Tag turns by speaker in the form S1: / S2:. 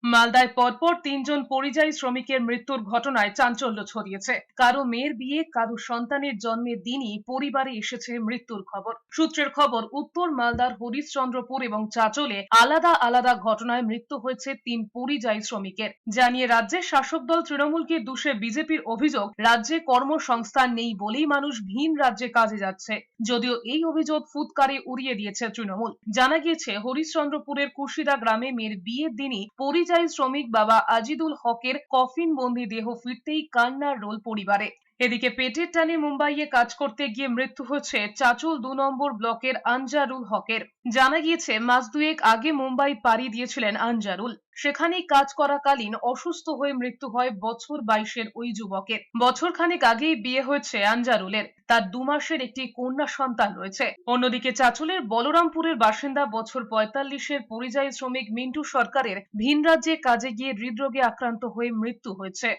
S1: মালদায় পরপর ৩ জন পরিযায়ী শ্রমিকের মৃত্যুর ঘটনায় চাঞ্চল্য ছড়িয়েছে। কারো মেয়ের বিয়ে, কারো সন্তানের জন্মের দিনই পরিবারে এসেছে মৃত্যুর খবর। সূত্রের খবর, উত্তর মালদার হরিশ্চন্দ্রপুর এবং চাঁচলে আলাদা আলাদা ঘটনায় মৃত্যু হয়েছে ৩ পরিযায়ী শ্রমিকের। জানিয়ে রাজ্যের শাসক দল তৃণমূলকে দুষে বিজেপির অভিযোগ, রাজ্যে কর্মসংস্থান নেই বলেই মানুষ ভিন রাজ্যে কাজে যাচ্ছে। যদিও এই অভিযোগ ফুৎকারে উড়িয়ে দিয়েছে তৃণমূল। জানা গিয়েছে, হরিশ্চন্দ্রপুরের কুশিদা গ্রামে মেয়ের বিয়ের দিনই পরিযায়ী শ্রমিক বাবা আজিদুল হকের কফিন বন্দি দেহ ফিরতেই কান্নার রোল পরিবারে। এদিকে পেটের টানে মুম্বাইয়ে কাজ করতে গিয়ে মৃত্যু হয়েছে চাঁচল ২ নম্বর ব্লকের আনজারুল হকের। জানা গিয়েছে, মাস দুয়েক আগে মুম্বাই পাড়ি দিয়েছিলেন আনজারুল। সেখানেই কাজ করাকালীন অসুস্থ হয়ে মৃত্যু হয় বছর ২২-এর ওই যুবকের। বছরখানেক আগেই বিয়ে হয়েছে আনজারুলের। তার ২ মাসের একটি কন্যা সন্তান রয়েছে। অন্যদিকে চাঁচলের বলরামপুরের বাসিন্দা বছর ৪৫-এর পরিযায়ী শ্রমিক মিন্টু সরকারের ভিন রাজ্যে কাজে গিয়ে হৃদরোগে আক্রান্ত হয়ে মৃত্যু হয়েছে।